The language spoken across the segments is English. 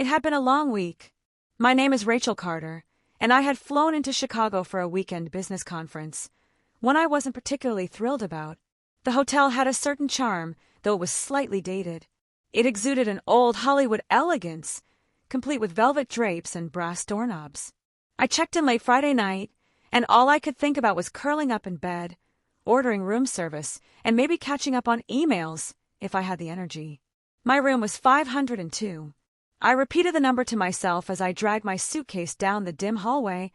It had been a long week. My name is Rachel Carter, and I had flown into Chicago for a weekend business conference, one I wasn't particularly thrilled about. The hotel had a certain charm, though it was slightly dated. It exuded an old Hollywood elegance, complete with velvet drapes and brass doorknobs. I checked in late Friday night, and all I could think about was curling up in bed, ordering room service, and maybe catching up on emails, if I had the energy. My room was 502. I repeated the number to myself as I dragged my suitcase down the dim hallway,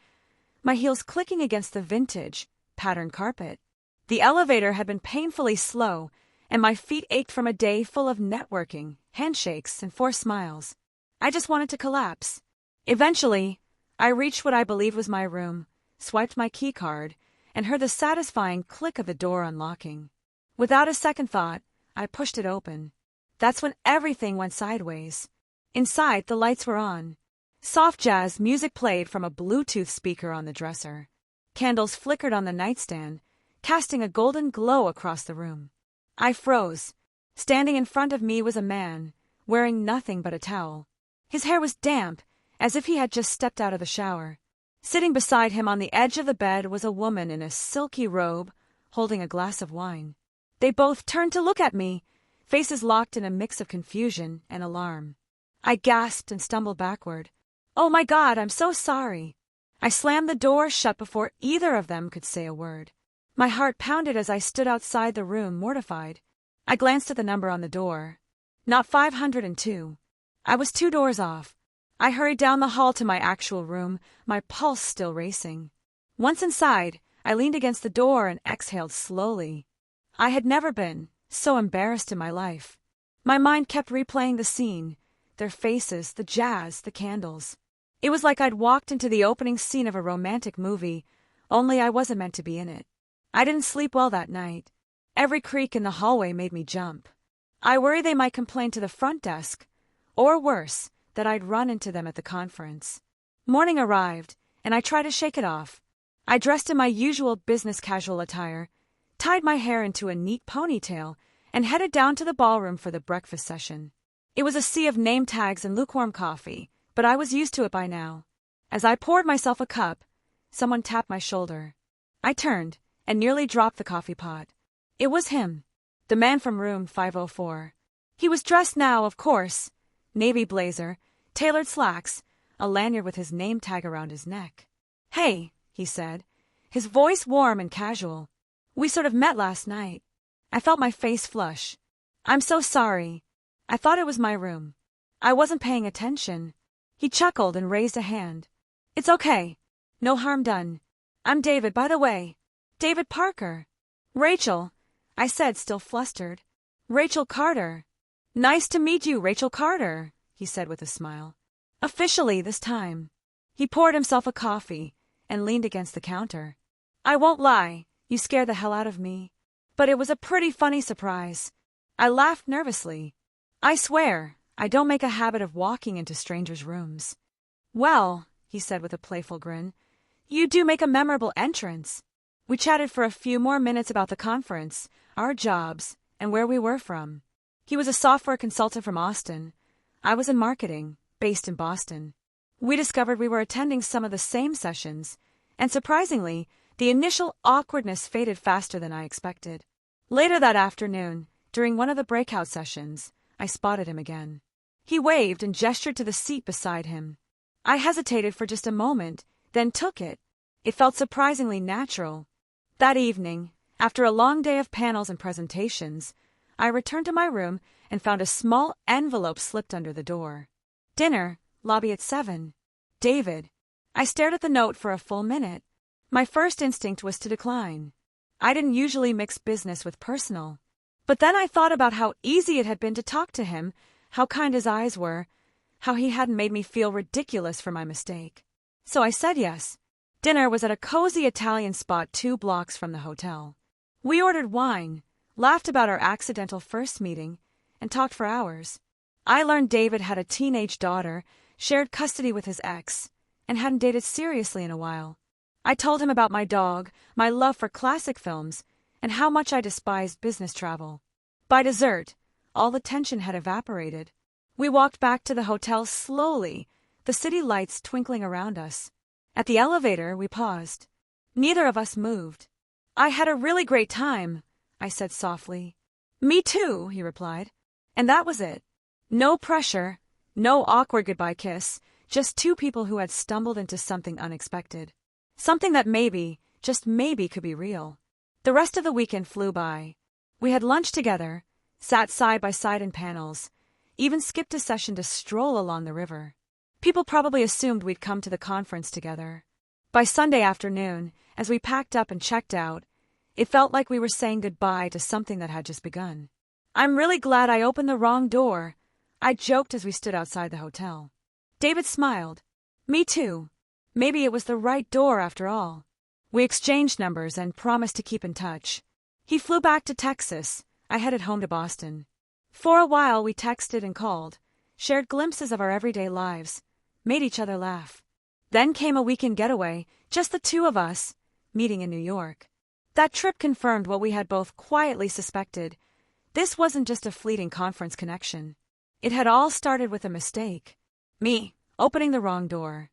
my heels clicking against the vintage, patterned carpet. The elevator had been painfully slow, and my feet ached from a day full of networking, handshakes, and forced smiles. I just wanted to collapse. Eventually, I reached what I believed was my room, swiped my key card, and heard the satisfying click of the door unlocking. Without a second thought, I pushed it open. That's when everything went sideways. Inside, the lights were on. Soft jazz music played from a Bluetooth speaker on the dresser. Candles flickered on the nightstand, casting a golden glow across the room. I froze. Standing in front of me was a man, wearing nothing but a towel. His hair was damp, as if he had just stepped out of the shower. Sitting beside him on the edge of the bed was a woman in a silky robe, holding a glass of wine. They both turned to look at me, faces locked in a mix of confusion and alarm. I gasped and stumbled backward. "Oh my God, I'm so sorry." I slammed the door shut before either of them could say a word. My heart pounded as I stood outside the room, mortified. I glanced at the number on the door. Not 502. I was 2 doors off. I hurried down the hall to my actual room, my pulse still racing. Once inside, I leaned against the door and exhaled slowly. I had never been so embarrassed in my life. My mind kept replaying the scene, their faces, the jazz, the candles. It was like I'd walked into the opening scene of a romantic movie, only I wasn't meant to be in it. I didn't sleep well that night. Every creak in the hallway made me jump. I worried they might complain to the front desk, or worse, that I'd run into them at the conference. Morning arrived, and I tried to shake it off. I dressed in my usual business casual attire, tied my hair into a neat ponytail, and headed down to the ballroom for the breakfast session. It was a sea of name tags and lukewarm coffee, but I was used to it by now. As I poured myself a cup, someone tapped my shoulder. I turned and nearly dropped the coffee pot. It was him, the man from room 504. He was dressed now, of course, navy blazer, tailored slacks, a lanyard with his name tag around his neck. "Hey," he said, his voice warm and casual. "We sort of met last night." I felt my face flush. "I'm so sorry. I thought it was my room. I wasn't paying attention." He chuckled and raised a hand. "It's okay. No harm done. I'm David, by the way. David Parker." "Rachel," I said, still flustered. "Rachel Carter." "Nice to meet you, Rachel Carter," he said with a smile. "Officially this time." He poured himself a coffee and leaned against the counter. "I won't lie, you scared the hell out of me. But it was a pretty funny surprise." I laughed nervously. "I swear, I don't make a habit of walking into strangers' rooms." "Well," he said with a playful grin, "you do make a memorable entrance." We chatted for a few more minutes about the conference, our jobs, and where we were from. He was a software consultant from Austin. I was in marketing, based in Boston. We discovered we were attending some of the same sessions, and surprisingly, the initial awkwardness faded faster than I expected. Later that afternoon, during one of the breakout sessions, I spotted him again. He waved and gestured to the seat beside him. I hesitated for just a moment, then took it. It felt surprisingly natural. That evening, after a long day of panels and presentations, I returned to my room and found a small envelope slipped under the door. "Dinner, lobby at 7. David." I stared at the note for a full minute. My first instinct was to decline. I didn't usually mix business with personal. But then I thought about how easy it had been to talk to him, how kind his eyes were, how he hadn't made me feel ridiculous for my mistake. So I said yes. Dinner was at a cozy Italian spot 2 blocks from the hotel. We ordered wine, laughed about our accidental first meeting, and talked for hours. I learned David had a teenage daughter, shared custody with his ex, and hadn't dated seriously in a while. I told him about my dog, my love for classic films, and how much I despised business travel. By dessert, all the tension had evaporated. We walked back to the hotel slowly, the city lights twinkling around us. At the elevator, we paused. Neither of us moved. "I had a really great time," I said softly. "Me too," he replied. And that was it. No pressure, no awkward goodbye kiss, just two people who had stumbled into something unexpected. Something that maybe, just maybe, could be real. The rest of the weekend flew by. We had lunch together, sat side by side in panels, even skipped a session to stroll along the river. People probably assumed we'd come to the conference together. By Sunday afternoon, as we packed up and checked out, it felt like we were saying goodbye to something that had just begun. "I'm really glad I opened the wrong door," I joked as we stood outside the hotel. David smiled. "Me too. Maybe it was the right door after all." We exchanged numbers and promised to keep in touch. He flew back to Texas. I headed home to Boston. For a while we texted and called, shared glimpses of our everyday lives, made each other laugh. Then came a weekend getaway, just the two of us, meeting in New York. That trip confirmed what we had both quietly suspected. This wasn't just a fleeting conference connection. It had all started with a mistake. Me, opening the wrong door.